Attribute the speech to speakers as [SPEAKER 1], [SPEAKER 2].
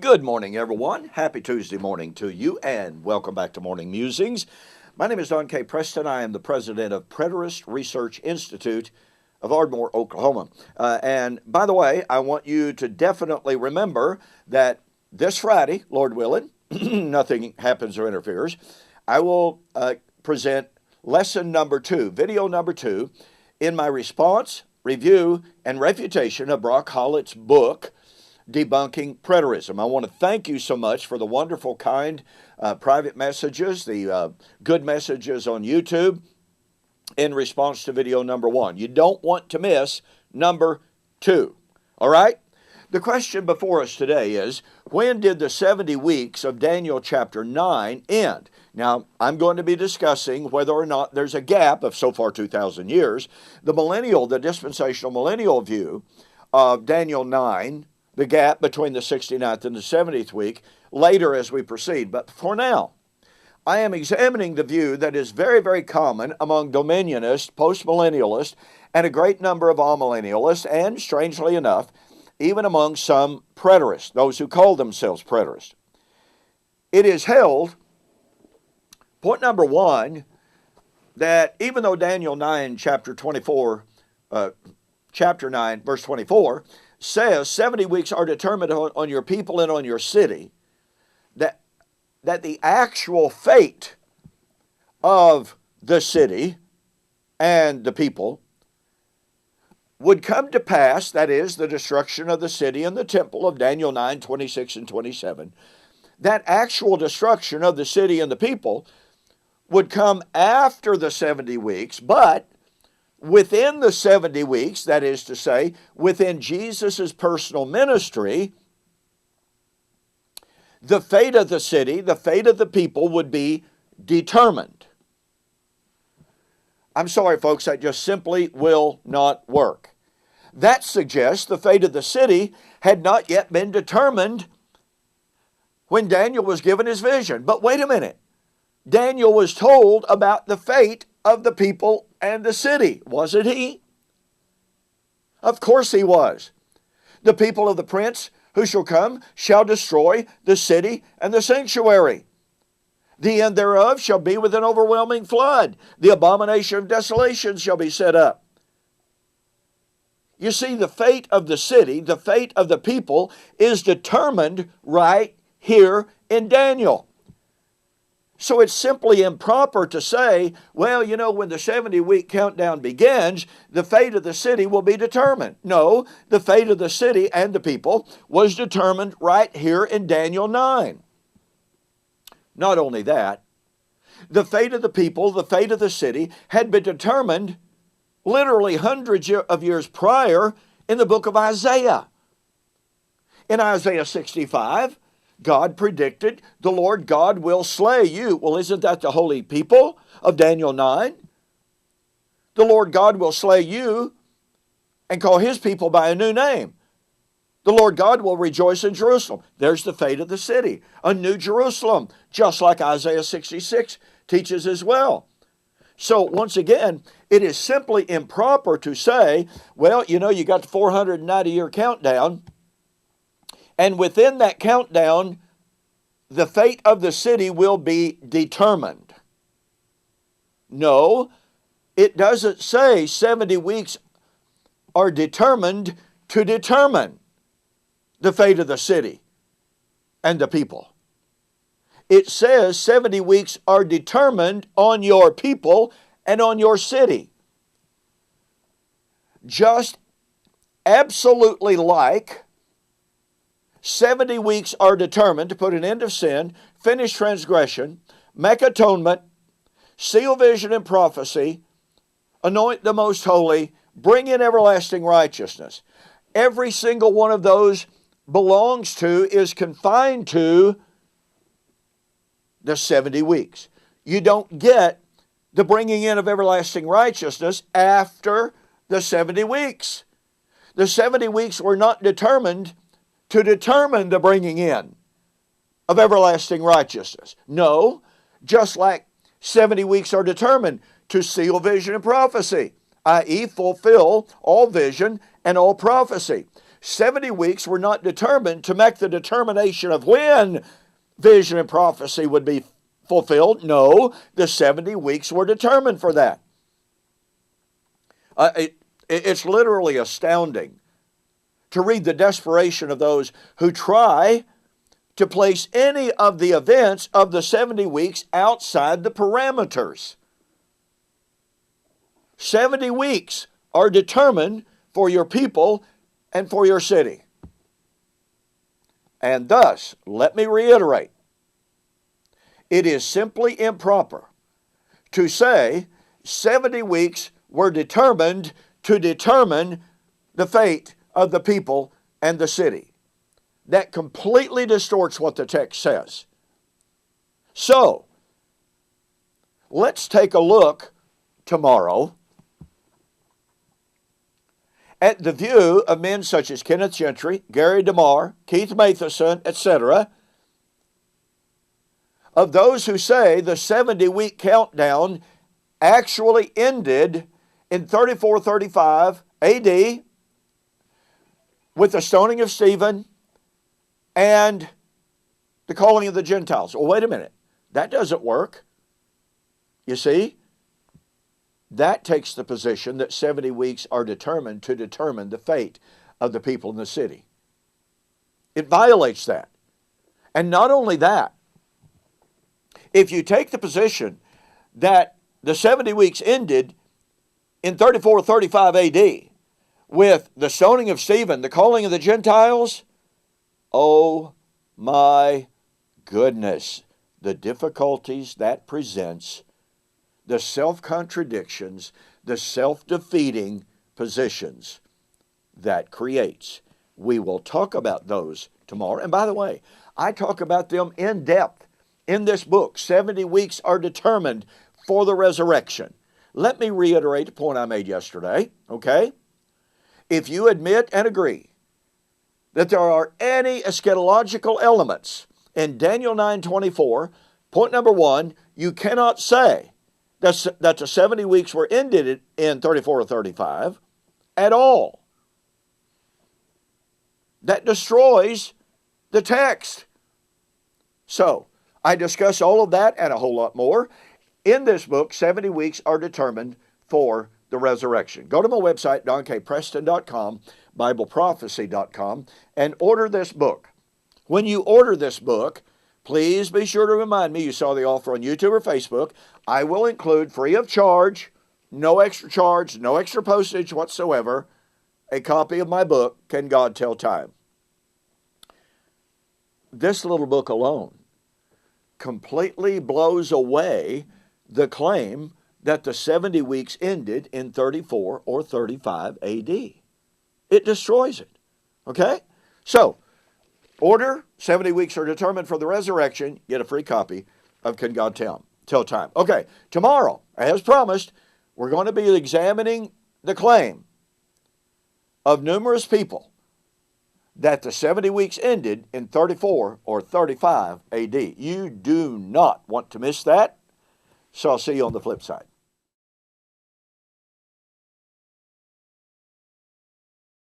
[SPEAKER 1] Good morning, everyone. Happy Tuesday morning to you, and welcome back to Morning Musings. My name is Don K. Preston. I am the president of Preterist Research Institute of Ardmore, Oklahoma. And by the way, I want you to definitely remember that this Friday, Lord willing, nothing happens or interferes, I will present lesson number 2, video number 2, in my response, review, and refutation of Brock Hollett's book, Debunking Preterism. I want to thank you so much for the wonderful, kind, private messages, the good messages on YouTube in response to video number 1. You don't want to miss number 2. All right? The question before us today is, when did the 70 weeks of Daniel chapter 9 end? Now, I'm going to be discussing whether or not there's a gap of so far 2,000 years. The dispensational millennial view of Daniel 9, the gap between the 69th and the 70th week, later as we proceed. But for now, I am examining the view that is very, very common among dominionists, postmillennialists, and a great number of amillennialists, and strangely enough, even among some preterists, those who call themselves preterists. It is held, point number 1, that even though Daniel 9, chapter 9, verse 24, says 70 weeks are determined on your people and on your city, that the actual fate of the city and the people would come to pass, that is, the destruction of the city and the temple of Daniel 9, 26 and 27, that actual destruction of the city and the people would come after the 70 weeks, but within the 70 weeks, that is to say, within Jesus' personal ministry, the fate of the city, the fate of the people would be determined. I'm sorry, folks, that just simply will not work. That suggests the fate of the city had not yet been determined when Daniel was given his vision. But wait a minute. Daniel was told about the fate of the people and the city, wasn't he? Of course he was. The people of the prince who shall come shall destroy the city and the sanctuary. The end thereof shall be with an overwhelming flood. The abomination of desolation shall be set up. You see, the fate of the city, the fate of the people, is determined right here in Daniel. So it's simply improper to say, well, you know, when the 70-week countdown begins, the fate of the city will be determined. No, the fate of the city and the people was determined right here in Daniel 9. Not only that, the fate of the people, the fate of the city, had been determined literally hundreds of years prior in the book of Isaiah. In Isaiah 65, God predicted, the Lord God will slay you. Well, isn't that the holy people of Daniel 9? The Lord God will slay you and call his people by a new name. The Lord God will rejoice in Jerusalem. There's the fate of the city, a new Jerusalem, just like Isaiah 66 teaches as well. So once again, it is simply improper to say, well, you know, you got the 490-year countdown, and within that countdown, the fate of the city will be determined. No, it doesn't say 70 weeks are determined to determine the fate of the city and the people. It says 70 weeks are determined on your people and on your city. Just absolutely like 70 weeks are determined to put an end of sin, finish transgression, make atonement, seal vision and prophecy, anoint the most holy, bring in everlasting righteousness. Every single one of those belongs to, is confined to the 70 weeks. You don't get the bringing in of everlasting righteousness after the 70 weeks. The 70 weeks were not determined to determine the bringing in of everlasting righteousness. No, just like 70 weeks are determined to seal vision and prophecy, i.e. fulfill all vision and all prophecy. 70 weeks were not determined to make the determination of when vision and prophecy would be fulfilled. No, the 70 weeks were determined for that. It's literally astounding to read the desperation of those who try to place any of the events of the 70 weeks outside the parameters. 70 weeks are determined for your people and for your city. And thus, let me reiterate, it is simply improper to say 70 weeks were determined to determine the fate of the people and the city. That completely distorts what the text says. So, let's take a look tomorrow at the view of men such as Kenneth Gentry, Gary DeMar, Keith Matheson, etc., of those who say the 70-week countdown actually ended in 34-35 AD with the stoning of Stephen and the calling of the Gentiles. Well, wait a minute. That doesn't work. You see? That takes the position that 70 weeks are determined to determine the fate of the people in the city. It violates that. And not only that, if you take the position that the 70 weeks ended in 34-35 AD with the stoning of Stephen, the calling of the Gentiles, oh my goodness, the difficulties that presents, the self-contradictions, the self-defeating positions that creates. We will talk about those tomorrow. And by the way, I talk about them in depth in this book. 70 weeks are determined for the resurrection. Let me reiterate the point I made yesterday, okay? If you admit and agree that there are any eschatological elements in Daniel 9:24, point number one, you cannot say that the 70 weeks were ended in 34 or 35 at all. That destroys the text. So, I discuss all of that and a whole lot more in this book, 70 Weeks Are Determined for the Resurrection. Go to my website, donkpreston.com, BibleProphecy.com, and order this book. When you order this book, please be sure to remind me you saw the offer on YouTube or Facebook. I will include, free of charge, no extra charge, no extra postage whatsoever, a copy of my book, Can God Tell Time? This little book alone completely blows away the claim that the 70 weeks ended in 34 or 35 AD. It destroys it. Okay? So, order, 70 weeks are determined for the resurrection. Get a free copy of Can God Tell Time? Okay, tomorrow, as promised, we're going to be examining the claim of numerous people that the 70 weeks ended in 34 or 35 AD. You do not want to miss that. So I'll see you on the flip side.